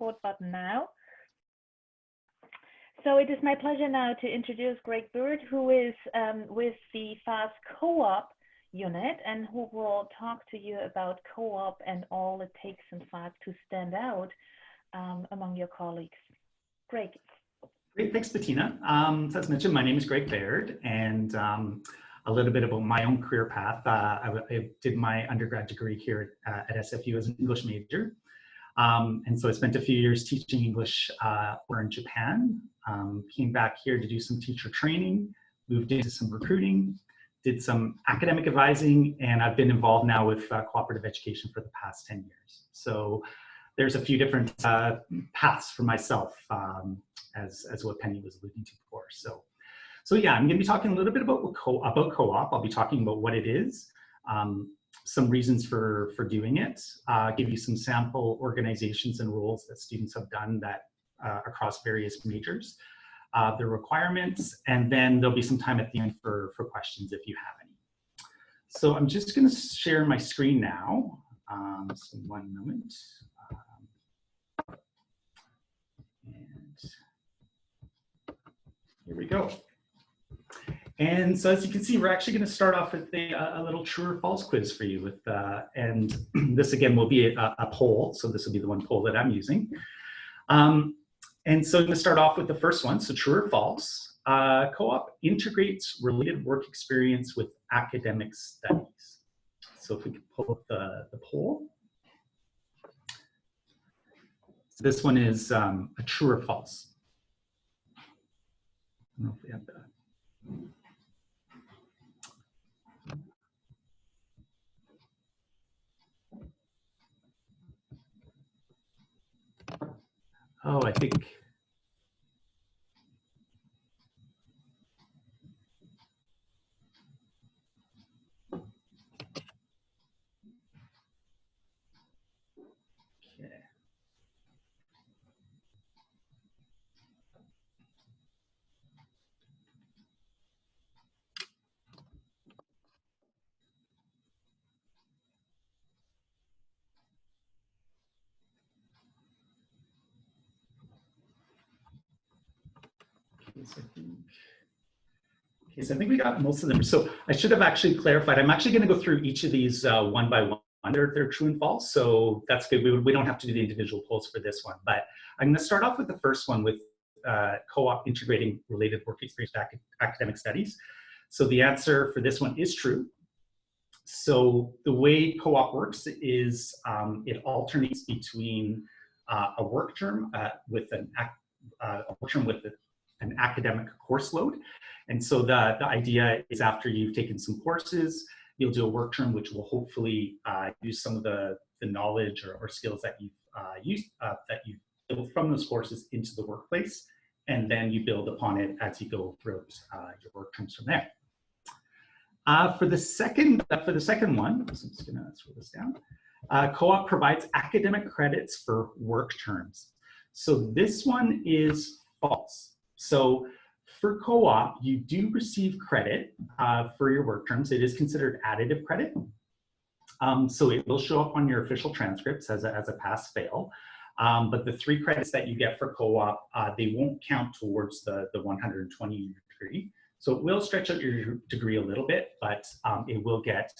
record button now. So it is my pleasure now to introduce Greig Baird, who is with the FASS Co-op unit and who will talk to you about co-op and all it takes in FASS to stand out among your colleagues. Greig. Great, thanks, Bettina. So as mentioned, my name is Greig Baird, and a little bit about my own career path. I did my undergrad degree here at SFU as an English major. And so I spent a few years teaching English over in Japan, came back here to do some teacher training, moved into some recruiting, did some academic advising, and I've been involved now with cooperative education for the past 10 years. So there's a few different paths for myself, as what Penny was alluding to before. So yeah, I'm going to be talking a little bit about co-op. I'll be talking about what it is, some reasons for doing it, give you some sample organizations and roles that students have done that across various majors, the requirements, and then there'll be some time at the end for questions if you have any. So I'm just going to share my screen now. So one moment. And here we go. And so as you can see, we're actually going to start off with a little true or false quiz for you. And this again will be a poll. So this will be the one poll that I'm using. And so I'm going to start off with the first one. So true or false, co-op integrates related work experience with academic studies. So if we could pull up the poll. So this one is a true or false. I don't know if we have that. Oh, I think. Okay. So I think we got most of them. So I should have actually clarified. I'm actually going to go through each of these one by one. They're true and false, so that's good. We don't have to do the individual polls for this one, but I'm going to start off with the first one with co-op integrating related work experience to academic studies. So the answer for this one is true. So the way co-op works is it alternates between a work term with an academic course load. And so the idea is after you've taken some courses, you'll do a work term which will hopefully use some of the knowledge or skills that you've built from those courses into the workplace, and then you build upon it as you go through your work terms from there. For the second one, so I'm just going to scroll this down. Co-op provides academic credits for work terms. So this one is false. So for co-op, you do receive credit for your work terms. It is considered additive credit. So it will show up on your official transcripts as a pass-fail. But the 3 credits that you get for co-op, they won't count towards the 120 degree. So it will stretch out your degree a little bit, but it will get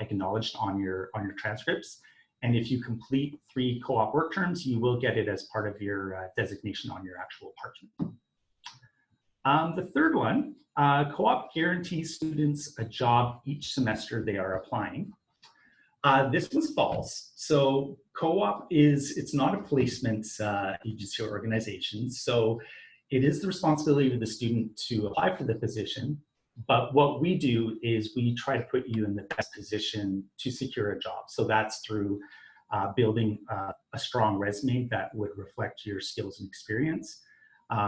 acknowledged on your transcripts. And if you complete 3 co-op work terms, you will get it as part of your designation on your actual parchment. The third one, co-op guarantees students a job each semester they are applying. This was false. So co-op it's not a placement agency or organization. So it is the responsibility of the student to apply for the position. But what we do is we try to put you in the best position to secure a job. So that's through building a strong resume that would reflect your skills and experience,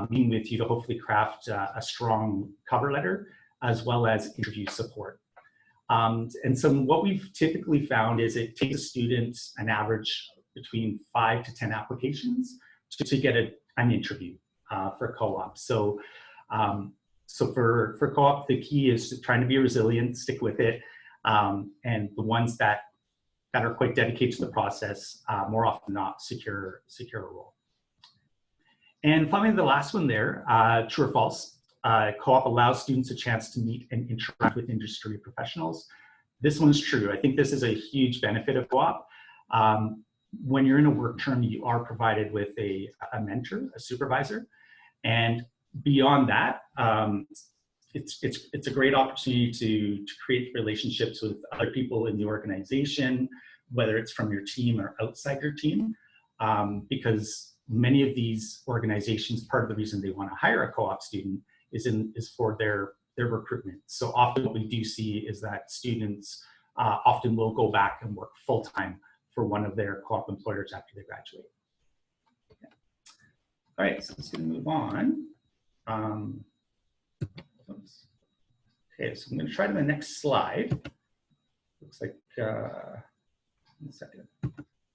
meeting with you to hopefully craft a strong cover letter, as well as interview support. And so what we've typically found is it takes a student an average between 5 to 10 applications to get an interview for co-op. So for co-op, the key is trying to be resilient, stick with it, and the ones that that are quite dedicated to the process, more often than not secure a role. And finally, the last one there, true or false, co-op allows students a chance to meet and interact with industry professionals. This one's true. I think this is a huge benefit of co-op. When you're in a work term, you are provided with a mentor, a supervisor, and beyond that, it's a great opportunity to create relationships with other people in the organization, whether it's from your team or outside your team, because many of these organizations, part of the reason they want to hire a co-op student is for their recruitment. So often what we do see is that students often will go back and work full-time for one of their co-op employers after they graduate. Yeah. All right, so let's move on. Okay, so I'm going to try to the next slide. Looks like, one second.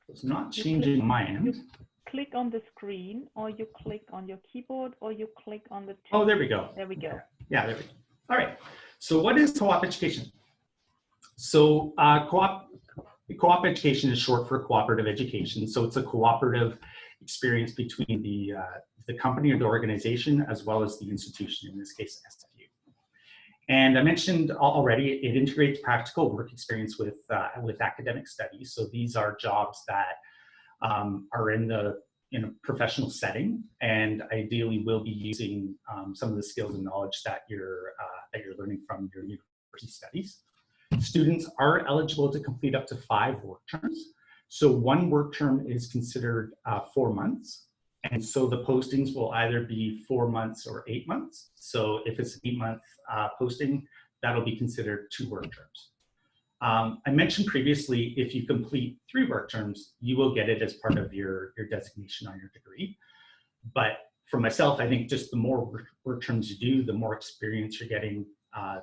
It's not changing on my end. Click on the screen, or you click on your keyboard, or you click on the. Oh, there we go. There we go. Okay. Yeah, there we go. All right. So what is co-op education? So co-op education is short for cooperative education. So it's a cooperative experience between the company or the organization as well as the institution, in this case, SFU. And I mentioned already, it integrates practical work experience with academic studies. So these are jobs that are in a professional setting, and ideally will be using some of the skills and knowledge that you're learning from your university studies. Students are eligible to complete up to 5 work terms. So one work term is considered 4 months, and so the postings will either be 4 months or 8 months. So if it's an 8-month posting, that'll be considered 2 work terms. I mentioned previously, if you complete 3 work terms, you will get it as part of your designation on your degree. But for myself, I think just the more work terms you do, the more experience you're getting,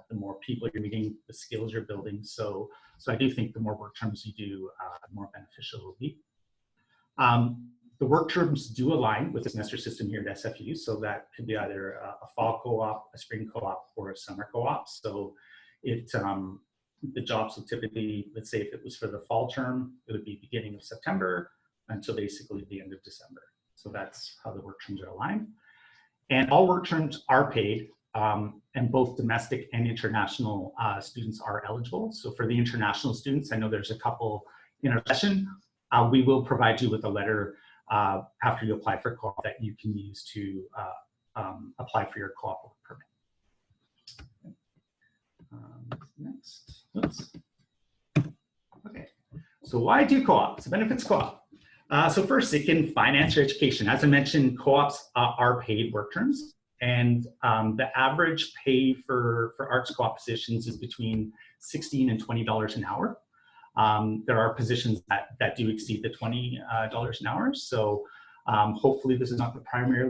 the more people you're meeting, the skills you're building. So I do think the more work terms you do, the more beneficial it will be. The work terms do align with the semester system here at SFU. So that could be either a fall co-op, a spring co-op, or a summer co-op. So the jobs will typically, let's say if it was for the fall term, it would be beginning of September until basically the end of December. So that's how the work terms are aligned. And all work terms are paid, and both domestic and international students are eligible. So for the international students, I know there's a couple in our session, we will provide you with a letter after you apply for co-op that you can use to apply for your co-op work permit. Next, oops. Okay, so why do co-ops? The benefits of co-op. So first, it can finance your education. As I mentioned, co-ops are paid work terms, and the average pay for arts co-op positions is between $16 and $20 an hour. There are positions that do exceed the $20 an hour. So hopefully this is not the primary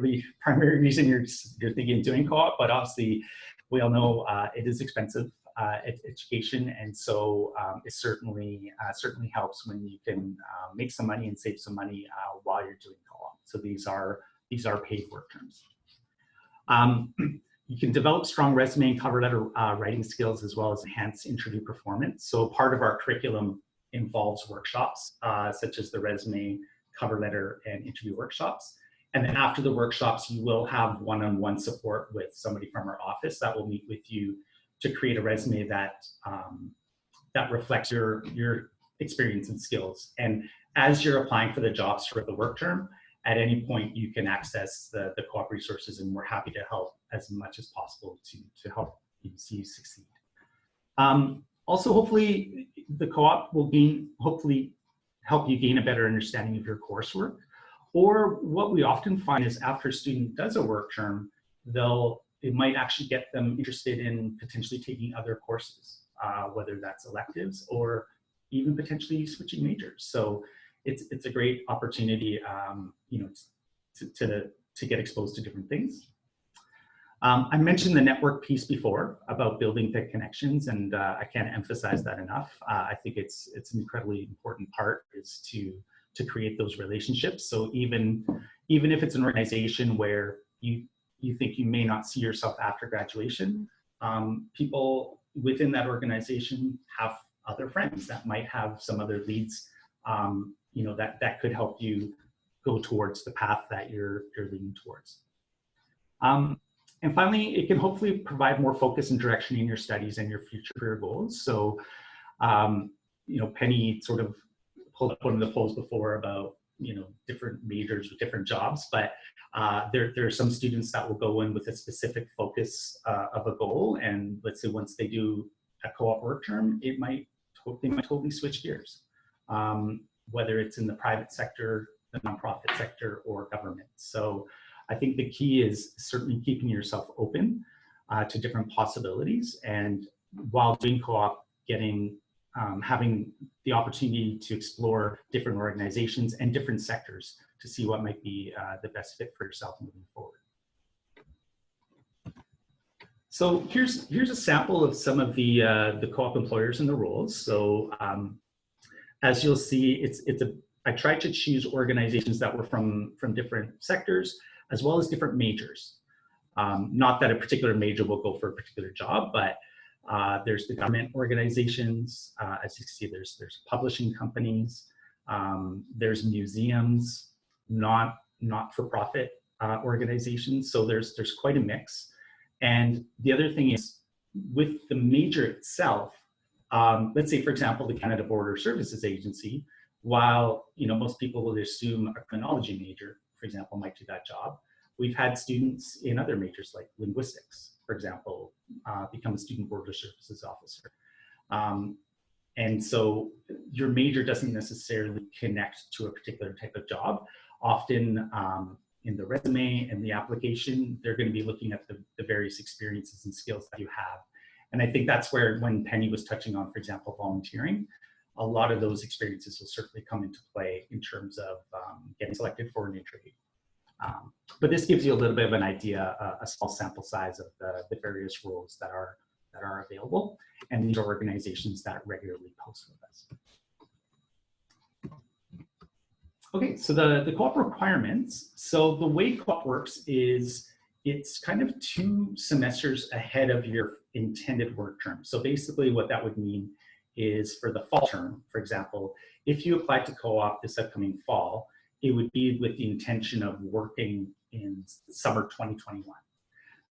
reason you're thinking of doing co-op, but obviously we all know it is expensive education, and so it certainly helps when you can make some money and save some money while you're doing co-op. So these are paid work terms. You can develop strong resume and cover letter writing skills, as well as enhance interview performance. So part of our curriculum involves workshops, such as the resume, cover letter, and interview workshops. And then after the workshops, you will have one-on-one support with somebody from our office that will meet with you to create a resume that reflects your experience and skills. And as you're applying for the jobs for the work term, at any point you can access the co-op resources, and we're happy to help as much as possible to help you succeed. Also, hopefully the co-op will hopefully help you gain a better understanding of your coursework. Or what we often find is after a student does a work term, it might actually get them interested in potentially taking other courses, whether that's electives or even potentially switching majors. So it's a great opportunity, to get exposed to different things. I mentioned the network piece before about building the connections, and I can't emphasize that enough. I think it's an incredibly important part is to create those relationships. So even if it's an organization where you think you may not see yourself after graduation, people within that organization have other friends that might have some other leads, you know, that could help you go towards the path that you're leaning towards. And finally, it can hopefully provide more focus and direction in your studies and your future career goals. So, you know, Penny sort of pulled up one of the polls before about, you know, different majors with different jobs, but there are some students that will go in with a specific focus of a goal, and let's say once they do a co-op work term, they might totally switch gears, whether it's in the private sector, the nonprofit sector, or government. So I think the key is certainly keeping yourself open to different possibilities, and while doing co-op, having the opportunity to explore different organizations and different sectors to see what might be the best fit for yourself moving forward. So here's a sample of some of the co-op employers and the roles. So as you'll see, I tried to choose organizations that were from different sectors as well as different majors. Not that a particular major will go for a particular job, but there's the government organizations. As you can see, there's publishing companies, there's museums, not-for-profit organizations. So there's quite a mix. And the other thing is, with the major itself, let's say, for example, the Canada Border Services Agency, while, you know, most people will assume a criminology major, for example, might do that job, we've had students in other majors like linguistics, for example, become a student border services officer. And so your major doesn't necessarily connect to a particular type of job. Often in the resume and the application, they're going to be looking at the various experiences and skills that you have. And I think that's where, when Penny was touching on, for example, volunteering, a lot of those experiences will certainly come into play in terms of getting selected for an interview. But this gives you a little bit of an idea, a small sample size of the various roles that are available, and these are organizations that regularly post with us. Okay, so the co-op requirements. So the way co-op works is it's kind of 2 semesters ahead of your intended work term. So basically what that would mean is, for the fall term, for example, if you applied to co-op this upcoming fall, it would be with the intention of working in summer 2021.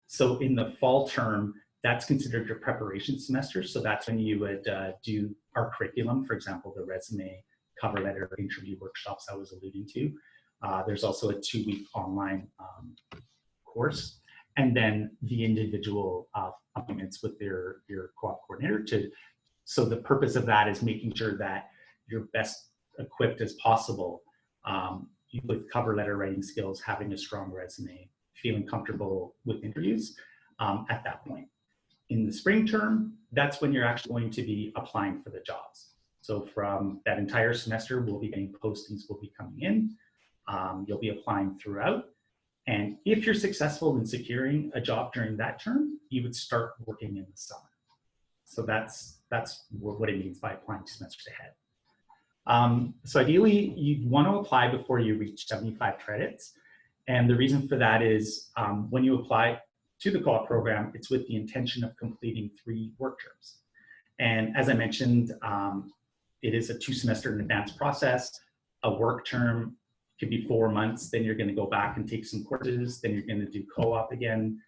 So in the fall term, that's considered your preparation semester. So that's when you would do our curriculum, for example, the resume, cover letter, interview workshops I was alluding to. There's also a 2-week online course, and then the individual appointments with your co-op coordinator. So the purpose of that is making sure that you're best equipped as possible with cover letter writing skills, having a strong resume, feeling comfortable with interviews at that point. In the spring term, that's when you're actually going to be applying for the jobs. So from that entire semester, we'll be getting postings will be coming in. You'll be applying throughout. And if you're successful in securing a job during that term, you would start working in the summer. So that's what it means by applying 2 semesters ahead. So ideally, you'd want to apply before you reach 75 credits. And the reason for that is when you apply to the co-op program, it's with the intention of completing 3 work terms. And as I mentioned, it is a 2-semester in advance process. A work term could be 4 months, then you're going to go back and take some courses, then you're going to do co-op again,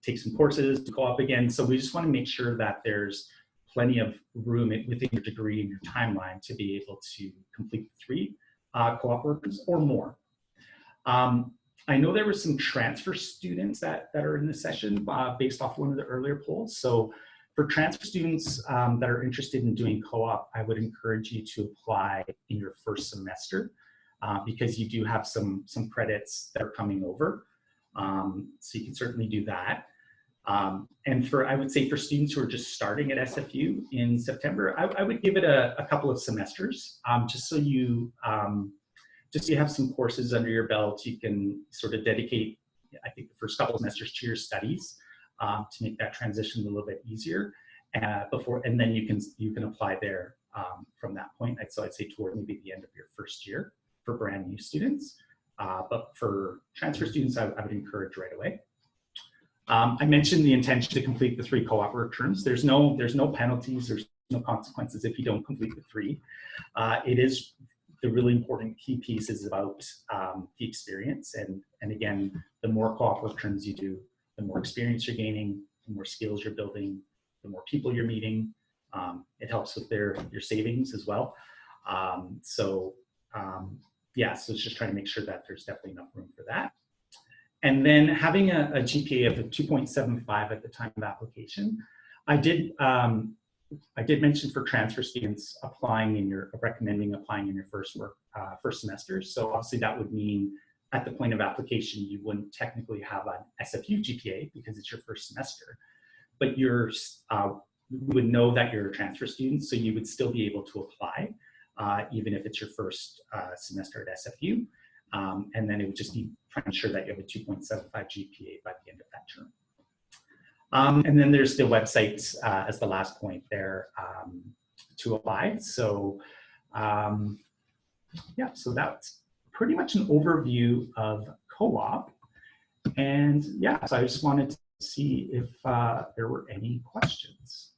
take some courses, do co-op again. So we just want to make sure that there's plenty of room within your degree and your timeline to be able to complete 3 co-op workers or more. I know there were some transfer students that are in the session based off one of the earlier polls. So for transfer students that are interested in doing co-op, I would encourage you to apply in your first semester because you do have some credits that are coming over. So you can certainly do that. And I would say for students who are just starting at SFU in September, I would give it a couple of semesters just so you have some courses under your belt. You can sort of dedicate, I think, the first couple of semesters to your studies to make that transition a little bit easier and then you can apply there from that point. So I'd say toward maybe the end of your first year for brand new students. But for transfer students, I would encourage right away. I mentioned the intention to complete the 3 co-op work terms. There's no penalties, there's no consequences if you don't complete the 3. It is the really important key piece is about the experience. And again, the more co-op work terms you do, the more experience you're gaining, the more skills you're building, the more people you're meeting. It helps with your savings as well. Yeah, so it's just trying to make sure that there's definitely enough room for that. And then having a GPA of 2.75 at the time of application. I did mention for transfer students recommending applying in your first semester. So obviously that would mean at the point of application, you wouldn't technically have an SFU GPA because it's your first semester, but you would know that you're a transfer student, so you would still be able to apply, even if it's your first semester at SFU. And then it would just be trying to ensure that you have a 2.75 GPA by the end of that term. And then there's the websites as the last point there to apply. So yeah, so that's pretty much an overview of co-op. And yeah, so I just wanted to see if there were any questions.